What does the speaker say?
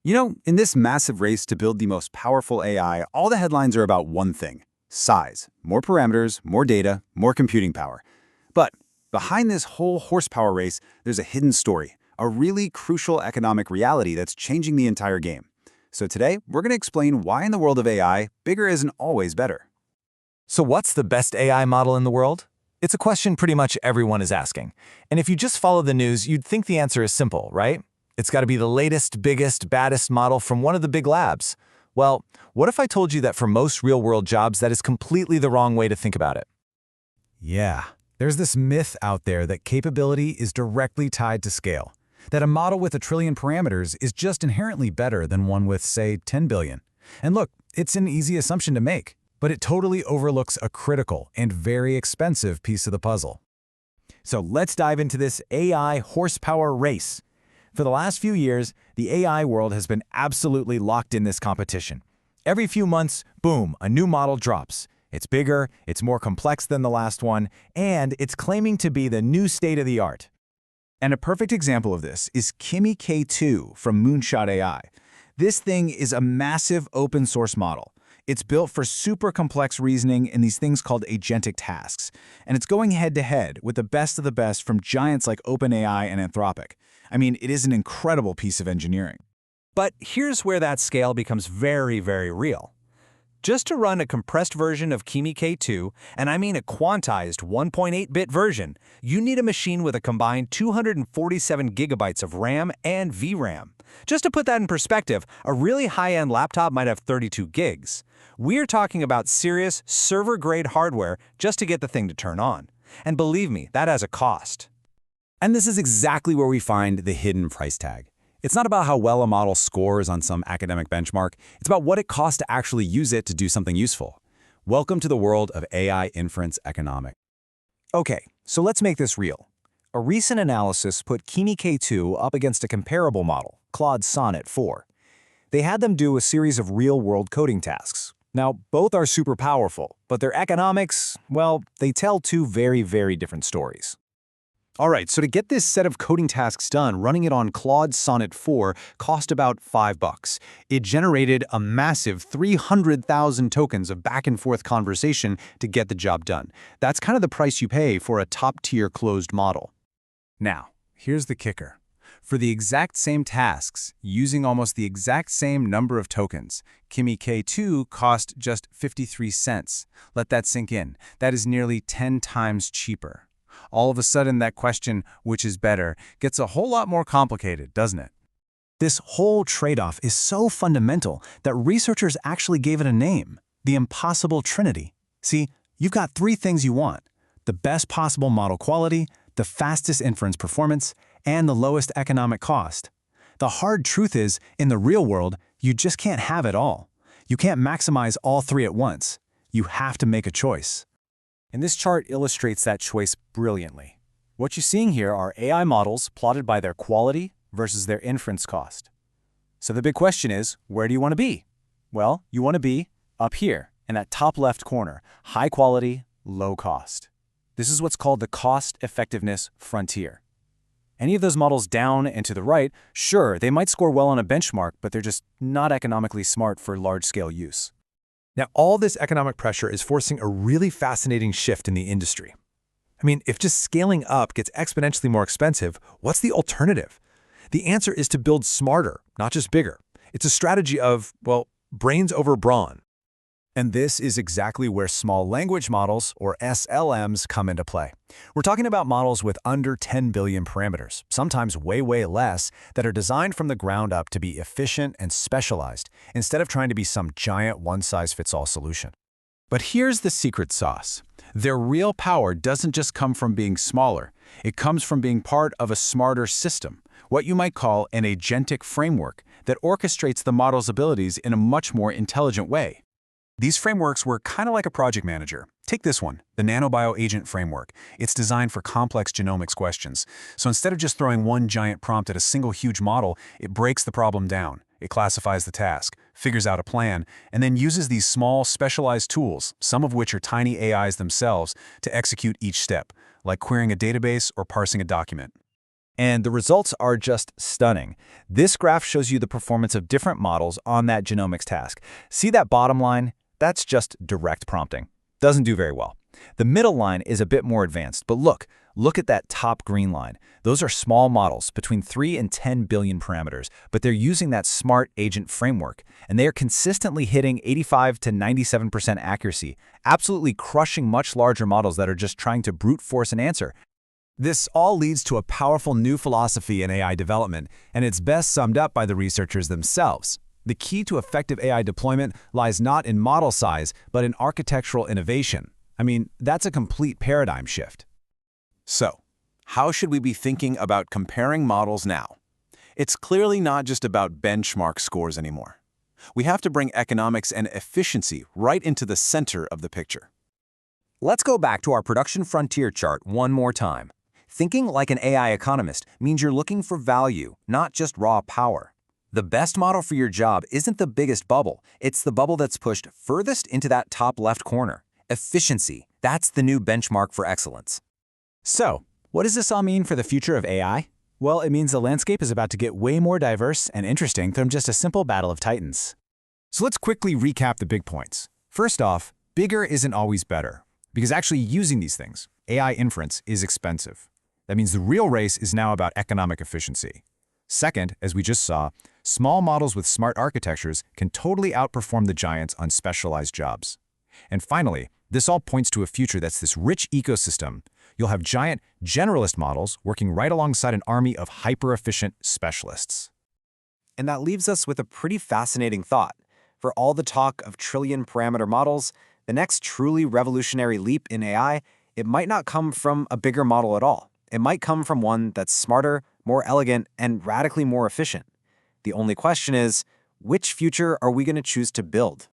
In this massive race to build the most powerful AI, all the headlines are about one thing: size. More parameters, more data, more computing power. But behind this whole horsepower race, there's a hidden story, a really crucial economic reality that's changing the entire game. So today, we're going to explain why in the world of AI, bigger isn't always better. So what's the best AI model in the world? It's a question pretty much everyone is asking. And if you just follow the news, you'd think the answer is simple, right? It's got to be the latest, biggest, baddest model from one of the big labs. Well, what if I told you that for most real-world jobs, that is completely the wrong way to think about it? Yeah, there's this myth out there that capability is directly tied to scale, that a model with 1 trillion parameters is just inherently better than one with, say, 10 billion. And look, it's an easy assumption to make, but it totally overlooks a critical and very expensive piece of the puzzle. So let's dive into this AI horsepower race. For the last few years, the AI world has been absolutely locked in this competition. Every few months, boom, a new model drops. It's bigger, it's more complex than the last one, and it's claiming to be the new state-of-the-art. And a perfect example of this is Kimi K2 from Moonshot AI. This thing is a massive open-source model. It's built for super complex reasoning in these things called agentic tasks, and it's going head-to-head with the best of the best from giants like OpenAI and Anthropic. I mean, it is an incredible piece of engineering. But here's where that scale becomes very, very real. Just to run a compressed version of Kimi K2, and I mean a quantized 1.8-bit version, you need a machine with a combined 247 gigabytes of RAM and VRAM. Just to put that in perspective, a really high-end laptop might have 32 gigs. We're talking about serious server-grade hardware just to get the thing to turn on. And believe me, that has a cost. And this is exactly where we find the hidden price tag. It's not about how well a model scores on some academic benchmark. It's about what it costs to actually use it to do something useful. Welcome to the world of AI inference economics. Okay, so let's make this real. A recent analysis put Kimi K2 up against a comparable model, Claude Sonnet 4. They had them do a series of real-world coding tasks. Now, both are super powerful, but their economics, well, they tell two very, very different stories. All right, so to get this set of coding tasks done, running it on Claude Sonnet 4 cost about $5. It generated a massive 300,000 tokens of back-and-forth conversation to get the job done. That's kind of the price you pay for a top-tier closed model. Now, here's the kicker. For the exact same tasks, using almost the exact same number of tokens, Kimi K2 cost just 53 cents. Let that sink in. That is nearly 10 times cheaper. All of a sudden, that question, which is better, gets a whole lot more complicated, doesn't it? This whole trade-off is so fundamental that researchers actually gave it a name: the impossible trinity. See, you've got three things you want: the best possible model quality, the fastest inference performance, and the lowest economic cost. The hard truth is, in the real world, you just can't have it all. You can't maximize all three at once. You have to make a choice. And this chart illustrates that choice brilliantly. What you're seeing here are AI models plotted by their quality versus their inference cost. So the big question is, where do you want to be? Well, you want to be up here in that top left corner: high quality, low cost. This is what's called the cost-effectiveness frontier. Any of those models down and to the right, sure, they might score well on a benchmark, but they're just not economically smart for large-scale use. Now, all this economic pressure is forcing a really fascinating shift in the industry. I mean, if just scaling up gets exponentially more expensive, what's the alternative? The answer is to build smarter, not just bigger. It's a strategy of, well, brains over brawn. And this is exactly where small language models, or SLMs, come into play. We're talking about models with under 10 billion parameters, sometimes way, way less, that are designed from the ground up to be efficient and specialized, instead of trying to be some giant one-size-fits-all solution. But here's the secret sauce. Their real power doesn't just come from being smaller. It comes from being part of a smarter system, what you might call an agentic framework that orchestrates the model's abilities in a much more intelligent way. These frameworks work kind of like a project manager. Take this one, the Nanobio Agent Framework. It's designed for complex genomics questions. So instead of just throwing one giant prompt at a single huge model, it breaks the problem down. It classifies the task, figures out a plan, and then uses these small, specialized tools, some of which are tiny AIs themselves, to execute each step, like querying a database or parsing a document. And the results are just stunning. This graph shows you the performance of different models on that genomics task. See that bottom line? That's just direct prompting. Doesn't do very well. The middle line is a bit more advanced, but look at that top green line. Those are small models, between 3 and 10 billion parameters, but they're using that smart agent framework, and they are consistently hitting 85 to 97% accuracy, absolutely crushing much larger models that are just trying to brute force an answer. This all leads to a powerful new philosophy in AI development, and it's best summed up by the researchers themselves. The key to effective AI deployment lies not in model size, but in architectural innovation. I mean, that's a complete paradigm shift. So, how should we be thinking about comparing models now? It's clearly not just about benchmark scores anymore. We have to bring economics and efficiency right into the center of the picture. Let's go back to our production frontier chart one more time. Thinking like an AI economist means you're looking for value, not just raw power. The best model for your job isn't the biggest bubble, it's the bubble that's pushed furthest into that top left corner. Efficiency, that's the new benchmark for excellence. So, what does this all mean for the future of AI? Well, it means the landscape is about to get way more diverse and interesting from just a simple battle of titans. So let's quickly recap the big points. First off, bigger isn't always better, because actually using these things, AI inference, is expensive. That means the real race is now about economic efficiency. Second, as we just saw, small models with smart architectures can totally outperform the giants on specialized jobs. And finally, this all points to a future that's this rich ecosystem. You'll have giant generalist models working right alongside an army of hyper-efficient specialists. And that leaves us with a pretty fascinating thought. For all the talk of trillion-parameter models, the next truly revolutionary leap in AI, it might not come from a bigger model at all. It might come from one that's smarter, more elegant, and radically more efficient. The only question is, which future are we going to choose to build?